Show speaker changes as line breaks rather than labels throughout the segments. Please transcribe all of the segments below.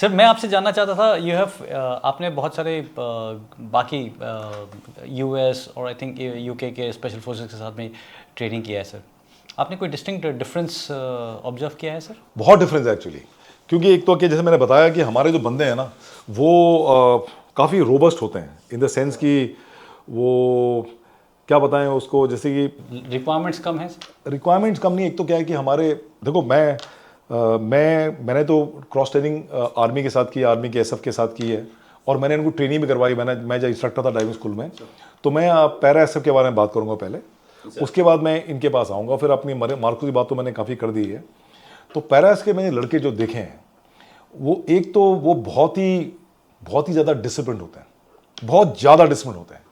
Sir मैं आपसे जानना चाहता था, यू हैव आपने बहुत सारे बाकी यूएस और आई थिंक यूके के स्पेशल फोर्सेस के साथ में ट्रेनिंग किया है सर, आपने कोई डिस्टिंक्ट डिफरेंस ऑब्जर्व किया है सर?
बहुत डिफरेंस है एक्चुअली, क्योंकि एक तो कि जैसे मैंने बताया कि हमारे जो बंदे हैं ना वो काफ़ी रोबस्ट होते हैं इन द सेंस कि वो क्या बताएं उसको, जैसे कि
रिक्वायरमेंट्स कम है सर?
रिक्वायरमेंट्स कम नहीं, एक तो क्या है कि हमारे देखो मैंने तो क्रॉस ट्रेनिंग आर्मी के साथ की, आर्मी के एसएफ के साथ की है, और मैंने इनको ट्रेनिंग भी करवाई। मैं जब इंस्ट्रक्टर था ड्राइविंग स्कूल में, तो मैं पैरा एसएफ के बारे में बात करूंगा पहले, उसके बाद मैं इनके पास आऊँगा, फिर अपनी मार्क्स की बात तो मैंने काफ़ी कर दी है। तो पैरा एस के मैंने लड़के जो देखे हैं, वो एक तो वो बहुत ही ज़्यादा डिसिप्लिन होते हैं, बहुत ज़्यादा डिसिप्लिन होते हैं।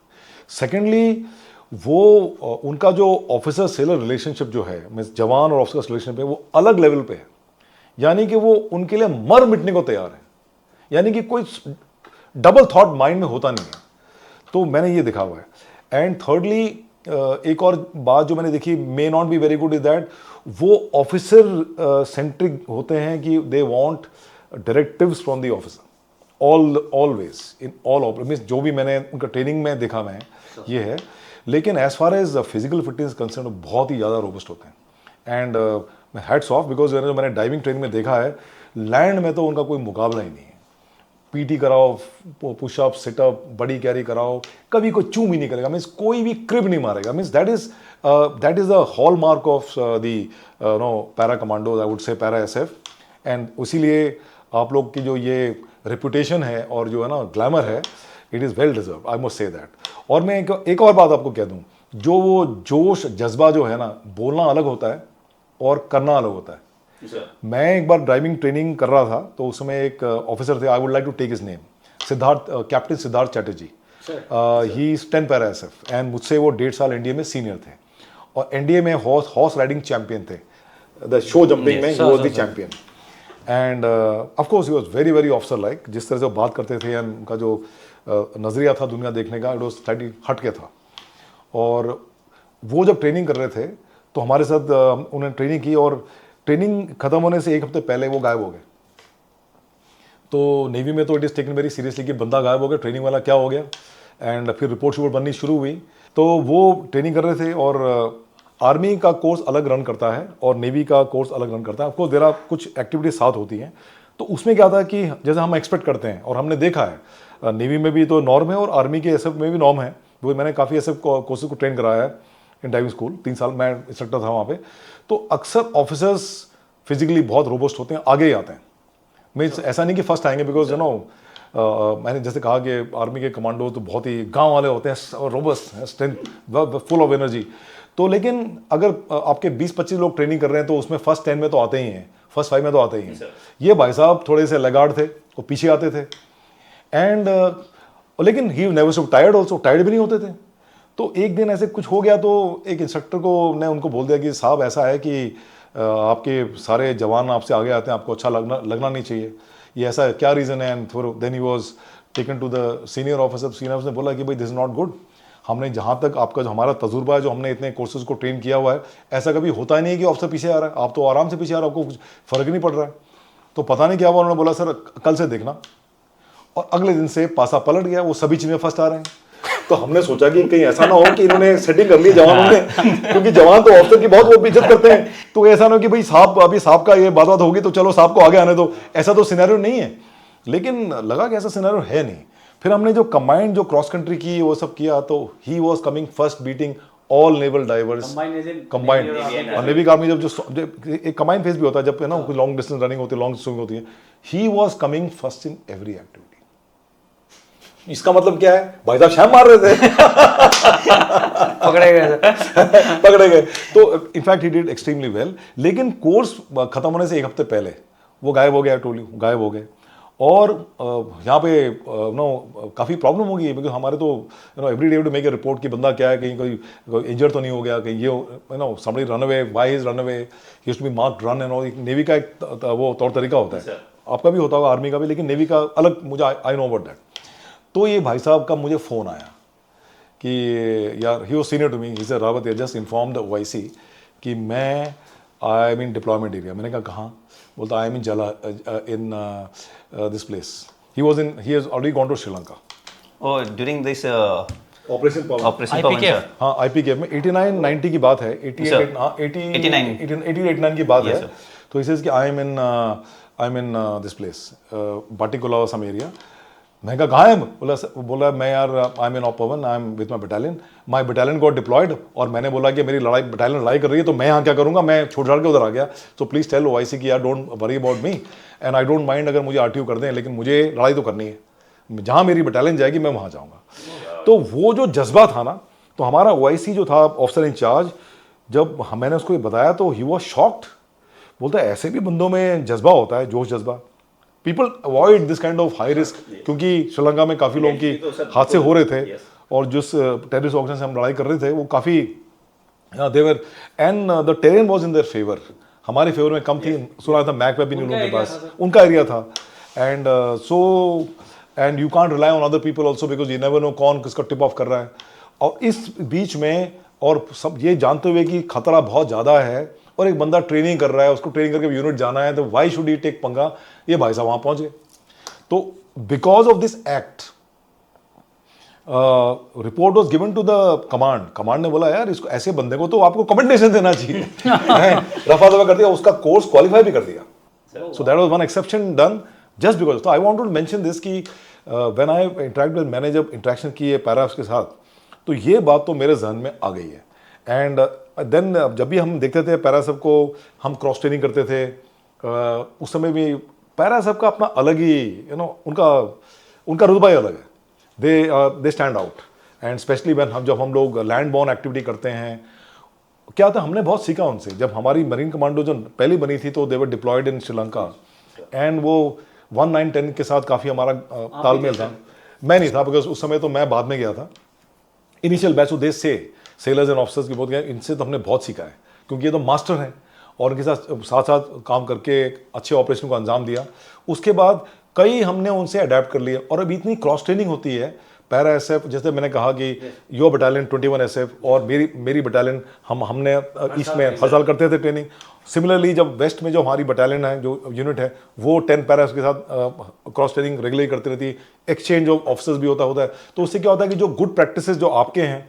सेकेंडली वो उनका जो ऑफिसर सेलर रिलेशनशिप जो है, मीन्स जवान और ऑफिसर रिलेशनशिप है, वो अलग लेवल पे है। यानी कि वो उनके लिए मर मिटने को तैयार है, यानी कि कोई डबल थॉट माइंड में होता नहीं है। तो मैंने ये देखा हुआ है। एंड थर्डली एक और बात जो मैंने देखी, may not be very good, is that वो ऑफिसर सेंट्रिक होते हैं कि they want directives from the officer always in all means जो भी मैंने उनका ट्रेनिंग में देखा मैं ये है। लेकिन as far as physical fitness concern बहुत ही ज़्यादा रोबस्ट होते हैं। एंड हैट्स ऑफ, बिकॉज जो मैंने डाइविंग ट्रेनिंग में देखा है, लैंड में तो उनका कोई मुकाबला ही नहीं है। पीटी कराओ, पुशअप, सिटअप, बड़ी कैरी कराओ, कभी कोई चूम ही नहीं करेगा, मीन्स कोई भी क्रिब नहीं मारेगा। Means that is the hallmark of the no para commandos, I would say para SF. And इसीलिए आप लोग की जो ये रेपुटेशन है और जो है ना ग्लैमर है, it is well deserve, I must say that. और मैं एक और बात आपको कह दूं, जो वो जोश जज्बा जो है ना, बोलना अलग होता है और करना अलग होता है। मैं एक बार ड्राइविंग ट्रेनिंग कर रहा था, तो उस समय एक ऑफिसर थे, I would like to take his name, Siddharth, captain Siddharth Chatterjee. He is 10 para SF, and मुझसे वो 1.5 साल एनडीए में सीनियर थे, और एनडीए में हॉर्स राइडिंग चैंपियन थे, द शो जंपिंग में he was the champion. End of course he was very very officer like, जिस तरह से वो बात करते थे, एंड उनका जो नज़रिया था दुनिया देखने का, इट वाज स्लाइटली हट के था। और वो जब ट्रेनिंग कर रहे थे, तो हमारे साथ उन्होंने ट्रेनिंग की, और ट्रेनिंग खत्म होने से एक हफ्ते पहले वो गायब हो गए। तो नेवी में तो it is taken very seriously कि बंदा गायब हो गया, ट्रेनिंग वाला क्या हो गया। एंड फिर रिपोर्ट बननी शुरू हुई। तो वो ट्रेनिंग कर रहे थे, और आर्मी का कोर्स अलग रन करता है और नेवी का कोर्स अलग रन करता है। ऑफकोर्स देर आर कुछ एक्टिविटीज साथ होती हैं। तो उसमें क्या था कि जैसे हम एक्सपेक्ट करते हैं, और हमने देखा है नेवी में भी तो नॉर्म है और आर्मी के एसएफ में भी नॉर्म है। वो मैंने काफ़ी एसएफ कोर्सेज को ट्रेन कराया है इन ड्राइविंग स्कूल, 3 साल मैं इंस्ट्रक्टर था वहाँ पे। तो अक्सर ऑफिसर्स फिजिकली बहुत रोबस्ट होते हैं, आगे ही आते हैं। मीन्स ऐसा नहीं कि फर्स्ट आएंगे, बिकॉज यू नो मैंने जैसे कहा कि आर्मी के कमांडो तो बहुत ही गांव वाले होते हैं, robust, strength, full of energy. तो लेकिन अगर आपके 20-25 लोग ट्रेनिंग कर रहे हैं, तो उसमें फर्स्ट 10 में तो आते ही हैं, फर्स्ट 5 में तो आते ही हैं। ये भाई साहब थोड़े से लगाड़ थे, वो पीछे आते थे। एंड लेकिन he never so tired, also tired भी नहीं होते थे। तो एक दिन ऐसे कुछ हो गया, तो एक इंस्ट्रक्टर को ने उनको बोल दिया कि साहब ऐसा है कि आपके सारे जवान आपसे आगे आते हैं, आपको अच्छा लगना नहीं चाहिए, ये ऐसा क्या रीज़न है। And then he was taken to the senior officer. Senior officer ने बोला कि भाई दिस इज नॉट गुड, हमने जहाँ तक आपका जो हमारा तजुर्बा है, जो हमने इतने कोर्सेज को ट्रेन किया हुआ है, ऐसा कभी होता ही नहीं है कि ऑफिसर पीछे आ रहा है, आप तो आराम से पीछे आ रहे हो, आपको कुछ फ़र्क ही नहीं पड़ रहा है। तो पता नहीं क्या हुआ, उन्होंने बोला सर कल से देखना, और अगले दिन से पासा पलट गया, वो सभी चीज़ें फर्स्ट आ रहे हैं। तो हमने सोचा कि कहीं ऐसा ना हो कि इन्होंने सेटिंग कर ली जवानों ने, क्योंकि जवान तो ऑफिसर की बहुत वो इज्जत करते हैं। तो ऐसा ना हो कि भाई साहब अभी साहब का ये बात होगी तो चलो साहब को आगे आने दो, ऐसा तो सिनेरियो नहीं है। लेकिन लगा कि ऐसा सिनेरियो है नहीं। फिर हमने जो कंबाइंड जो क्रॉस कंट्री की वो सब किया, तो he was coming first, beating all naval diverse combined. और नेवी आर्मी जब जो एक कंबाइंड फेज भी होता है, जब है ना लॉन्ग डिस्टेंस रनिंग होती है, लॉन्ग स्विमिंग होती है, he was coming first in every activity. इसका मतलब क्या है, भाई साहब शैम मार रहे थे।
पकड़े गए
पकड़े गए। तो in fact he did extremely well. लेकिन कोर्स खत्म होने से एक हफ्ते पहले वो गायब हो गया, टोली गायब हो गए। और यहाँ पे नो काफ़ी प्रॉब्लम हो गई, बिकॉज हमारे तो every day to make a report कि बंदा क्या है, कहीं कोई इंजर तो नहीं हो गया, कहीं ये somebody run away, why is run away, he to be marked run and all. Navy का एक वो तौर तरीका होता है, आपका भी होता होगा, आर्मी का भी, लेकिन नेवी का अलग, मुझे आई नो अबाउट दैट। तो ये भाई साहब का मुझे फ़ोन आया कि यार, he was senior to me, he said Rawat, just inform the OIC कि मैं आई मीन डिप्लॉयमेंट एरिया। मैंने कहा कहाँ? बोलता आई एम इन जला इन this place. He has already gone to Sri Lanka.
Oh, during this
operation
Operation
IPKF?
Pawan, sir.
हाँ IPKF में 89-90 की बात है. 88
Sir.
हाँ 89 की बात
Yes,
है.
sir.
तो इसे कि I am in this place particular some area. मैं कहा कहाँ है? बोला मैं यार I am in Pawan, I am with my battalion got deployed. और मैंने बोला कि मेरी बटालियन लड़ाई कर रही है तो मैं यहाँ क्या करूँगा, मैं छोड़ छाड़ के उधर आ गया. तो प्लीज़ टेल ओआईसी की यार don't worry about me and I don't mind अगर मुझे आरटीओ कर दें, लेकिन मुझे लड़ाई तो करनी है. जहाँ मेरी बटालियन जाएगी मैं वहाँ जाऊँगा. तो वो जो जज्बा था ना, तो हमारा ओआईसी जो था ऑफिसर इंचार्ज, जब मैंने उसको ये बताया तो ही वॉज शॉक्ड. बोलता है ऐसे भी बंदों में जज्बा होता है, जोश जज्बा. People avoid this kind of high risk, क्योंकि श्रीलंका में काफ़ी लोगों की हादसे हो रहे थे और जिस टेररिस्ट ऑर्गेनाइजेशन से हम लड़ाई कर रहे थे वो काफ़ी देवर and the terrain was in their favour. हमारे फेवर में कम थी. सुना था मैक भी नहीं लोगों के पास, उनका एरिया था. And so and you can't rely on other people also because you never know कौन किसका टिप ऑफ कर रहा है. और इस बीच में और सब ये जानते हुए कि खतरा बहुत ज़्यादा है और एक बंदा ट्रेनिंग कर रहा है, उसको ट्रेनिंग करके यूनिट जाना है, तो वाई शुड ही टेक पंगा. ये भाई साहब वहाँ पहुँच गए. तो because of this act report was given to the command ने बोला यार इसको ऐसे बंदे को तो आपको कमेंडेशन देना चाहिए. रफा दफा कर दिया, उसका कोर्स क्वालिफाई भी कर दिया. So that was one exception done just because. तो I want to mention this कि व्हेन आई इंटरेक्ट विद, मैंने जब इंटरेक्शन की है पैराफ्स के साथ, तो ये बात तो मेरे जहन में आ गई है. एंड देन जब भी हम देखते थे पैरा सब को, हम क्रॉस ट्रेनिंग करते थे, उस समय भी पैरा सब का अपना अलग ही उनका रुतबा ही अलग है. They stand out. And specially when जब हम लोग लैंड बॉर्न एक्टिविटी करते हैं, क्या था हमने बहुत सीखा उनसे. जब हमारी मरीन कमांडो जो पहली बनी थी तो दे वर डिप्लॉयड इन श्रीलंका एंड वो 1910 के साथ काफ़ी हमारा तालमेल था. मैं नहीं था बिकॉज उस समय तो मैं बाद में गया था. इनिशियल बैच दे से सेलर्स एंड ऑफिसर्स की बहुत गए, इनसे तो हमने बहुत सीखा है क्योंकि ये तो मास्टर हैं और उनके साथ साथ काम करके अच्छे ऑपरेशन को अंजाम दिया. उसके बाद कई हमने उनसे अडेप्ट कर लिए. और अभी इतनी क्रॉस ट्रेनिंग होती है पैरा एसएफ, जैसे मैंने कहा कि योर बटालियन 21 एसएफ और मेरी बटालियन, हमने ईस्ट में हर साल करते थे ट्रेनिंग. सिमिलरली जब वेस्ट में जो हमारी बटालियन है, जो यूनिट है, वो 10 पैरा के साथ क्रॉस ट्रेनिंग रेगुलरली करती रहती है. एक्सचेंज ऑफ ऑफिसर्स भी होता है. तो उससे क्या होता है कि जो गुड प्रैक्टिसेस जो आपके हैं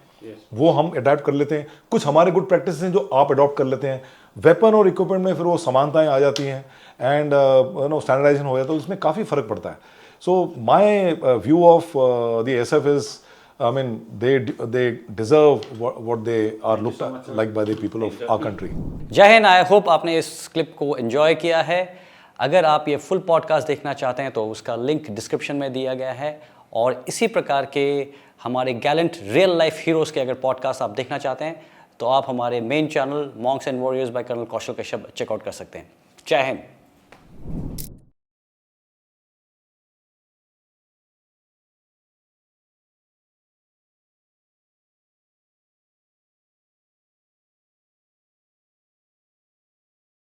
वो हम अडॉप्ट कर लेते हैं, कुछ हमारे गुड प्रैक्टिसेस हैं जो आप अडॉप्ट कर लेते हैं. वेपन और इक्विपमेंट में फिर वो समानताएं आ जाती हैं एंड स्टैंडर्डाइजेशन हो जाता है, तो उसमें काफ़ी फ़र्क पड़ता है. So my view of the SF is, I mean, they deserve what they are looked like by the people of our country.
जय हिंद. आई होप आपने इस क्लिप को एंजॉय किया है. अगर आप ये फुल पॉडकास्ट देखना चाहते हैं तो उसका लिंक डिस्क्रिप्शन में दिया गया है. और इसी प्रकार के हमारे गैलेंट रियल लाइफ हीरोज़ के अगर पॉडकास्ट आप देखना चाहते हैं तो आप हमारे main channel monks and warriors by colonel Kaushal Kashyap check out कर सकते हैं. जय हिंद.